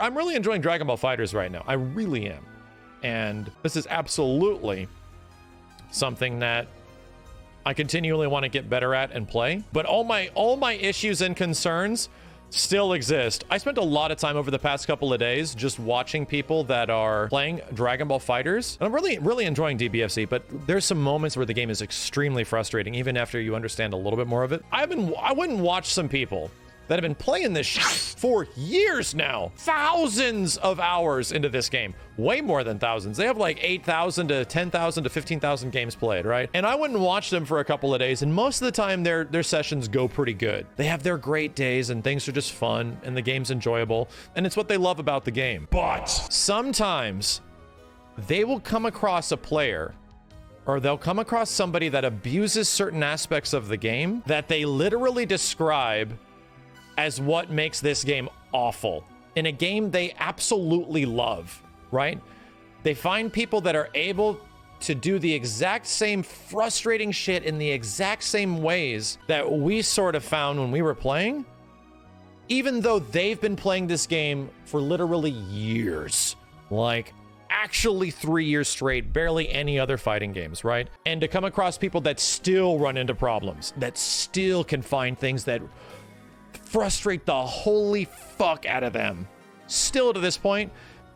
I'm really enjoying Dragon Ball FighterZ right now. I really am. And this is absolutely something that I continually want to get better at and play. But all my issues and concerns still exist. I spent a lot of time over the past couple of days just watching people that are playing Dragon Ball FighterZ. And I'm really enjoying DBFZ, but there's some moments where the game is extremely frustrating, even after you understand a little bit more of it. I went and watched some people that have been playing this shit for years now. Thousands of hours into this game. Way more than thousands. They have like 8,000 to 10,000 to 15,000 games played, right? And I went and watched them for a couple of days, and most of the time their sessions go pretty good. They have their great days, and things are just fun, and the game's enjoyable, and it's what they love about the game. But sometimes they will come across a player, or they'll come across somebody that abuses certain aspects of the game that they literally describe as what makes this game awful in a game they absolutely love, right? They find people that are able to do the exact same frustrating shit in the exact same ways that we sort of found when we were playing, even though they've been playing this game for literally years, like actually 3 years straight, barely any other fighting games, right? And to come across people that still run into problems, that still can find things that frustrate the holy fuck out of them, still to this point,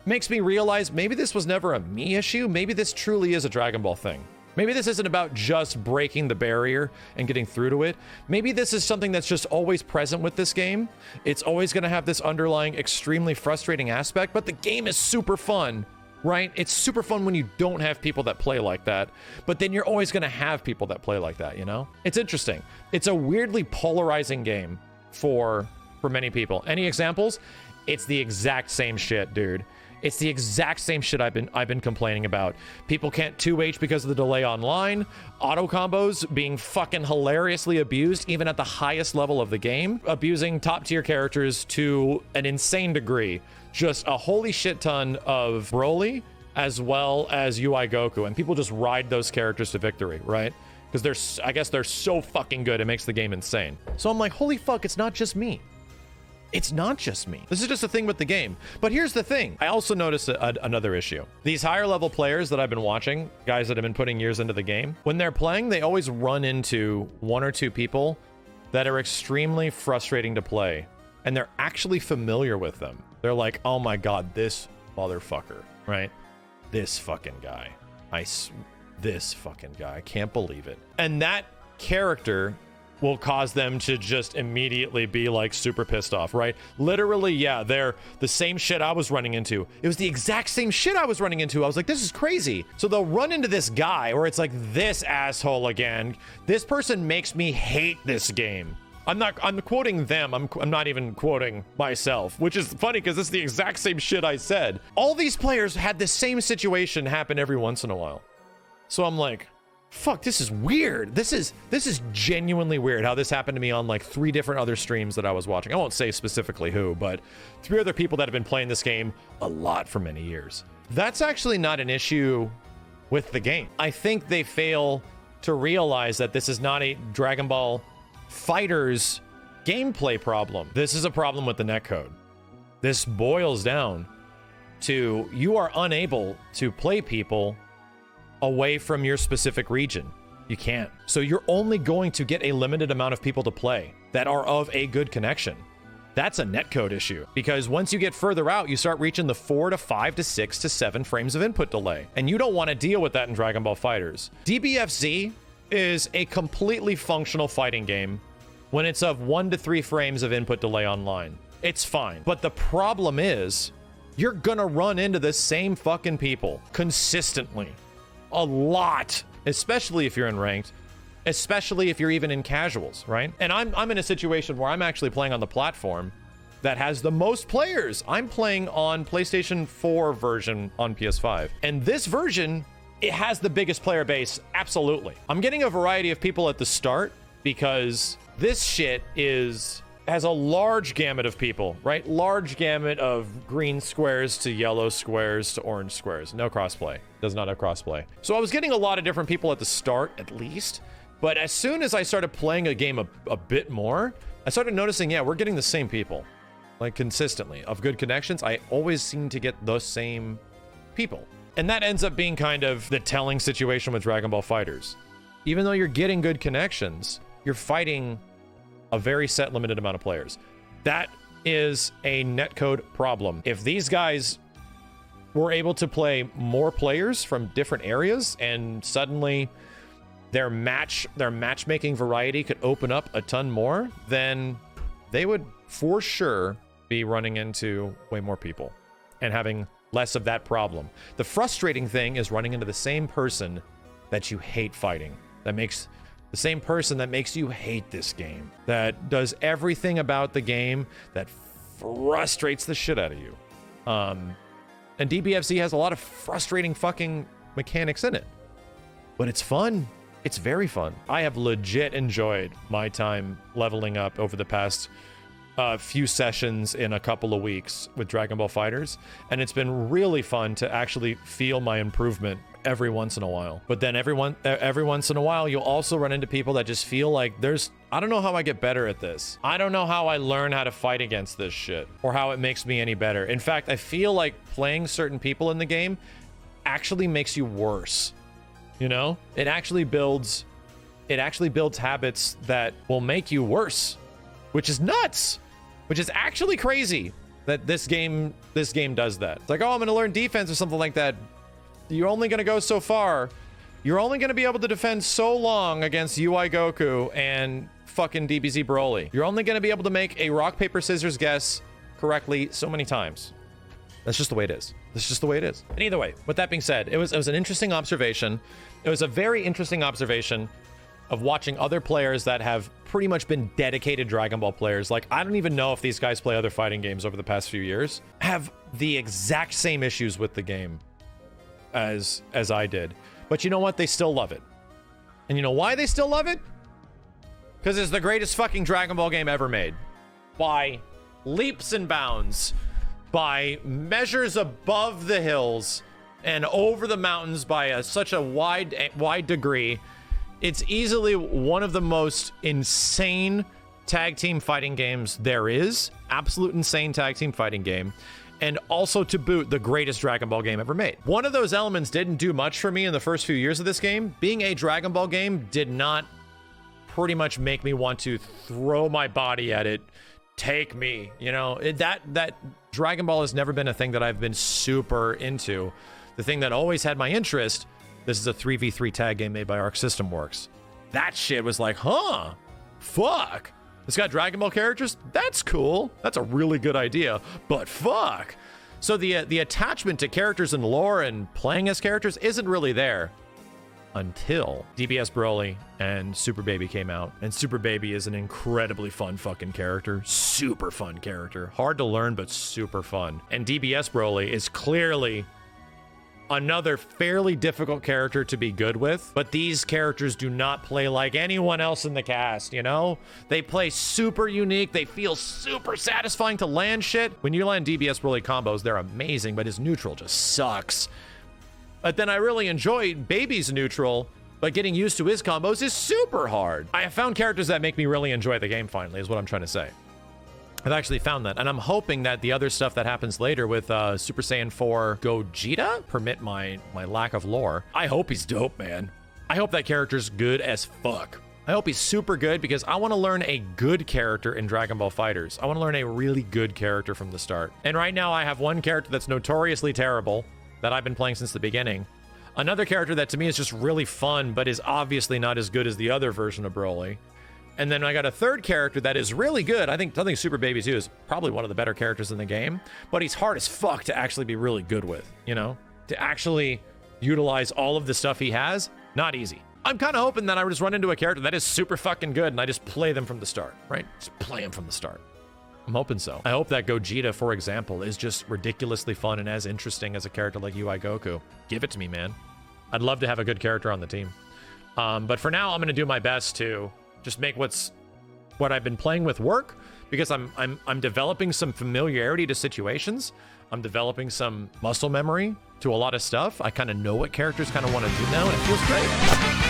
makes me realize maybe this was never a me issue. Maybe this truly is a Dragon Ball thing. Maybe this isn't about just breaking the barrier and getting through to it. Maybe this is something that's just always present with this game. It's always going to have this underlying extremely frustrating aspect, but the game is super fun, right? It's super fun when you don't have people that play like that, but then you're always going to have people that play like that, you know? It's interesting. It's a weirdly polarizing game for many people. Any examples? It's the exact same shit, dude. It's the exact same shit I've been complaining about. People can't 2H because of the delay online. Auto combos being fucking hilariously abused, even at the highest level of the game. Abusing top tier characters to an insane degree. Just a holy shit ton of Broly as well as UI Goku. And people just ride those characters to victory, right? Because I guess they're so fucking good, it makes the game insane. So I'm like, holy fuck, it's not just me. It's not just me. This is just a thing with the game. But here's the thing. I also noticed another issue. These higher level players that I've been watching, guys that have been putting years into the game, when they're playing, they always run into one or two people that are extremely frustrating to play. And they're actually familiar with them. They're like, oh my God, this motherfucker, right? This fucking guy. This fucking guy. I can't believe it. And that character will cause them to just immediately be like super pissed off, right? Literally, yeah, they're the same shit I was running into. It was the exact same shit I was running into. I was like, this is crazy. So they'll run into this guy, or it's like, this asshole again. This person makes me hate this game. I'm quoting them. I'm not even quoting myself, which is funny because it's the exact same shit I said. All these players had the same situation happen every once in a while. So I'm like, fuck, this is weird. This is genuinely weird how this happened to me on like 3 different other streams that I was watching. I won't say specifically who, but 3 other people that have been playing this game a lot for many years. That's actually not an issue with the game. I think they fail to realize that this is not a Dragon Ball FighterZ gameplay problem. This is a problem with the netcode. This boils down to you are unable to play people away from your specific region. You can't. So you're only going to get a limited amount of people to play that are of a good connection. That's a netcode issue, because once you get further out, you start reaching the 4 to 5 to 6 to 7 frames of input delay. And you don't want to deal with that in Dragon Ball FighterZ. DBFZ is a completely functional fighting game when it's of 1 to 3 frames of input delay online. It's fine. But the problem is, you're gonna run into the same fucking people consistently. A lot, especially if you're in ranked, especially if you're even in casuals, right? And I'm in a situation where I'm actually playing on the platform that has the most players. I'm playing on PlayStation 4 version on PS5. And this version, it has the biggest player base, absolutely. I'm getting a variety of people at the start because this shit has a large gamut of people, right? Large gamut of green squares to yellow squares to orange squares. No crossplay. Does not have crossplay. So I was getting a lot of different people at the start, at least. But as soon as I started playing a game a bit more, I started noticing, yeah, we're getting the same people. like consistently, of good connections, I always seem to get those same people. And that ends up being kind of the telling situation with Dragon Ball FighterZ. Even though you're getting good connections, you're fighting a very set limited amount of players. That is a netcode problem. If these guys were able to play more players from different areas and suddenly their matchmaking variety could open up a ton more, then they would for sure be running into way more people and having less of that problem. The frustrating thing is running into the same person that you hate fighting. The same person that makes you hate this game. That does everything about the game that frustrates the shit out of you. And DBFZ has a lot of frustrating fucking mechanics in it. But it's fun. It's very fun. I have legit enjoyed my time leveling up over the past few sessions in a couple of weeks with Dragon Ball FighterZ, and it's been really fun to actually feel my improvement every once in a while. But then every once in a while, you'll also run into people that just feel like I don't know how I get better at this. I don't know how I learn how to fight against this shit or how it makes me any better. In fact, I feel like playing certain people in the game actually makes you worse. You know, it actually builds habits that will make you worse, which is nuts, which is actually crazy that this game does that. It's like, oh, I'm going to learn defense or something like that. You're only going to go so far. You're only going to be able to defend so long against UI Goku and fucking DBZ Broly. You're only going to be able to make a rock, paper, scissors guess correctly so many times. That's just the way it is. That's just the way it is. And either way, with that being said, it was an interesting observation. It was a very interesting observation of watching other players that have pretty much been dedicated Dragon Ball players. Like, I don't even know if these guys play other fighting games over the past few years, have the exact same issues with the game as I did. But you know what? They still love it. And you know why they still love it? Because it's the greatest fucking Dragon Ball game ever made. By leaps and bounds. By measures above the hills and over the mountains by such a wide degree. It's easily one of the most insane tag team fighting games there is. Absolute insane tag team fighting game. And also, to boot, the greatest Dragon Ball game ever made. One of those elements didn't do much for me in the first few years of this game. Being a Dragon Ball game did not pretty much make me want to throw my body at it. Take me, you know, that Dragon Ball has never been a thing that I've been super into. The thing that always had my interest, this is a 3v3 tag game made by Arc System Works. That shit was like, huh, fuck. It's got Dragon Ball characters? That's cool. That's a really good idea, but fuck. So the attachment to characters and lore and playing as characters isn't really there until DBS Broly and Super Baby came out. And Super Baby is an incredibly fun fucking character. Super fun character. Hard to learn, but super fun. And DBS Broly is clearly another fairly difficult character to be good with, but these characters do not play like anyone else in the cast, you know? They play super unique. They feel super satisfying to land shit. When you land DBS Broly combos, they're amazing, but his neutral just sucks. But then I really enjoy Baby's neutral, but getting used to his combos is super hard. I have found characters that make me really enjoy the game finally, is what I'm trying to say. I've actually found that, and I'm hoping that the other stuff that happens later with Super Saiyan 4 Gogeta, permit my lack of lore. I hope he's dope, man. I hope that character's good as fuck. I hope he's super good because I want to learn a good character in Dragon Ball FighterZ. I want to learn a really good character from the start. And right now I have one character that's notoriously terrible that I've been playing since the beginning. Another character that to me is just really fun, but is obviously not as good as the other version of Broly. And then I got a third character that is really good. I think Super Baby 2 is probably one of the better characters in the game, but he's hard as fuck to actually be really good with, you know? To actually utilize all of the stuff he has, not easy. I'm kind of hoping that I would just run into a character that is super fucking good and I just play them from the start, right? Just play them from the start. I'm hoping so. I hope that Gogeta, for example, is just ridiculously fun and as interesting as a character like UI Goku. Give it to me, man. I'd love to have a good character on the team. But for now, I'm going to do my best to just make what I've been playing with work, because I'm developing some familiarity to situations. I'm developing some muscle memory to a lot of stuff. I kind of know what characters kind of want to do now, and it feels great.